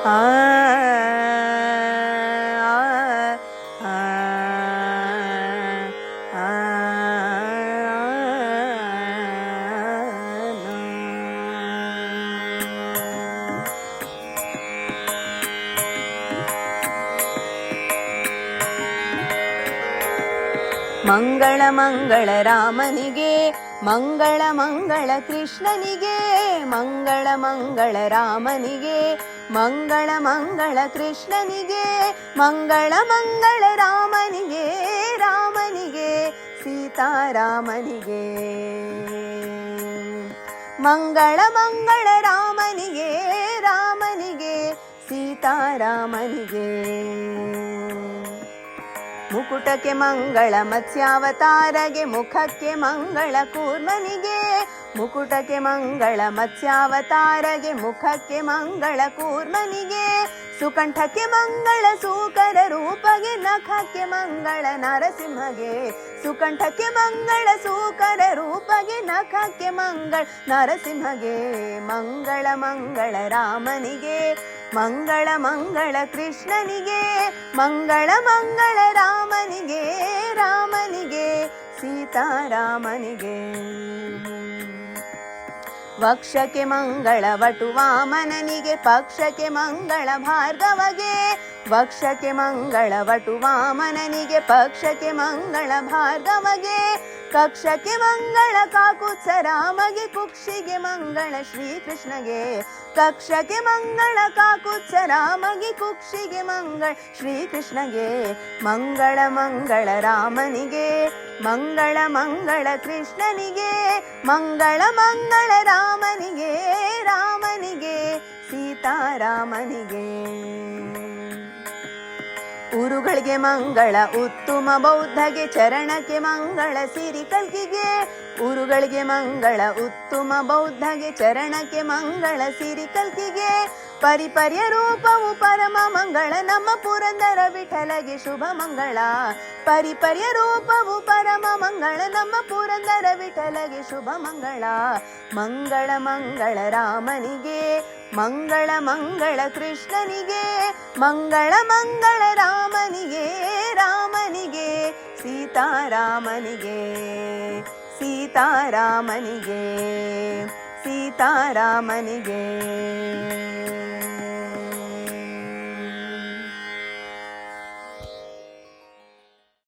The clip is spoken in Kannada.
ಆ ಮಂಗಳ ಮಂಗಳ ರಾಮನಿಗೆ, ಮಂಗಳ ಮಂಗಳ ಕೃಷ್ಣನಿಗೆ, ಮಂಗಳ ಮಂಗಳ ರಾಮನಿಗೆ, ಮಂಗಳ ಮಂಗಳ ಕೃಷ್ಣನಿಗೆ, ಮಂಗಳ ಮಂಗಳ ರಾಮನಿಗೆ, ರಾಮನಿಗೆ ಸೀತಾರಾಮನಿಗೆ. ಮಂಗಳ ಮಂಗಳ ರಾಮನಿಗೆ, ರಾಮನಿಗೆ ಸೀತಾರಾಮನಿಗೆ. ಮುಕುಟಕ್ಕೆ ಮಂಗಳ ಮತ್ಸ್ಯಾವತಾರಗೆ, ಮುಖಕ್ಕೆ ಮಂಗಳ ಕೂರ್ಮನಿಗೆ. ಮುಕುಟಕ್ಕೆ ಮಂಗಳ ಮತ್ಸ್ಯಾವತಾರಗೆ, ಮುಖಕ್ಕೆ ಮಂಗಳ ಕೂರ್ಮನಿಗೆ. ಸುಕಂಠಕ್ಕೆ ಮಂಗಳ ಸೂಕರ ರೂಪಗೆ, ನಖಕ್ಕೆ ಮಂಗಳ ನರಸಿಂಹಗೆ. ಸುಕಂಠಕ್ಕೆ ಮಂಗಳ ಸೂಕರ ರೂಪಗೆ, ನಖಕ್ಕೆ ಮಂಗಳ ನರಸಿಂಹಗೆ. ಮಂಗಳ ಮಂಗಳ ರಾಮನಿಗೆ, ಮಂಗಳ ಮಂಗಳ ಕೃಷ್ಣನಿಗೆ, ಮಂಗಳ ಮಂಗಳ ರಾಮನಿಗೆ, ರಾಮನಿಗೆ ಸೀತಾರಾಮನಿಗೆ. ವಕ್ಷಕ್ಕೆ ಮಂಗಳ ವಟುವಾಮನನಿಗೆ, ಪಕ್ಷಕ್ಕೆ ಮಂಗಳ ಭಾರ್ಗವಗೆ. ವಕ್ಷಕ್ಕೆ ಮಂಗಳ ವಟುವಾಮನನಿಗೆ, ಪಕ್ಷಕ್ಕೆ ಮಂಗಳ ಭಾರ್ಗವಗೆ. ಕಕ್ಷಕ್ಕೆ ಮಂಗಳ ಕಾಕುತ್ಸ ರಾಮಗೆ, ಕುಕ್ಷಿಗೆ ಮಂಗಳ ಶ್ರೀಕೃಷ್ಣಗೆ. ಕಕ್ಷಕ್ಕೆ ಮಂಗಳ ಕಾಕುತ್ಸ ರಾಮಗೆ, ಕುಕ್ಷಿಗೆ ಮಂಗಳ ಶ್ರೀಕೃಷ್ಣಗೆ. ಮಂಗಳ ಮಂಗಳ ರಾಮನಿಗೆ, ಮಂಗಳ ಮಂಗಳ ಕೃಷ್ಣನಿಗೆ, ಮಂಗಳ ಮಂಗಳ ರಾಮನಿಗೆ, ರಾಮನಿಗೆ ಸೀತಾರಾಮನಿಗೆ. ಊರುಗಳಿಗೆ ಮಂಗಳ ಉತ್ತಮ ಬೌದ್ಧಗೆ, ಚರಣಕ್ಕೆ ಮಂಗಳ ಸಿರಿ ಕಲ್ಕಿಗೆ. ಊರುಗಳಿಗೆ ಮಂಗಳ ಉತ್ತಮ ಬೌದ್ಧಗೆ, ಚರಣಕ್ಕೆ ಮಂಗಳ ಸಿರಿ ಕಲ್ಕಿಗೆ. ಪರಿಪರ್ಯ ರೂಪವು ಪರಮ ಮಂಗಳ, ನಮ್ಮ ಪುರಂದರ ವಿಠಲಗೆ ಶುಭ ಮಂಗಳ. ಪರಿಪರ್ಯ ರೂಪವು ಪರಮ ಮಂಗಳ, ನಮ್ಮ ಪುರಂದರ ವಿಠಲಗೆ ಶುಭ ಮಂಗಳ. ಮಂಗಳ ಮಂಗಳ ರಾಮನಿಗೆ, ಮಂಗಳ ಮಂಗಳ ಕೃಷ್ಣನಿಗೆ, ಮಂಗಳ ಮಂಗಳ ರಾಮನಿಗೆ, ರಾಮನಿಗೆ ಸೀತಾರಾಮನಿಗೆ. ಸೀತಾರಾಮನಿಗೆ, ಸೀತಾರಾಮನಿಗೆ.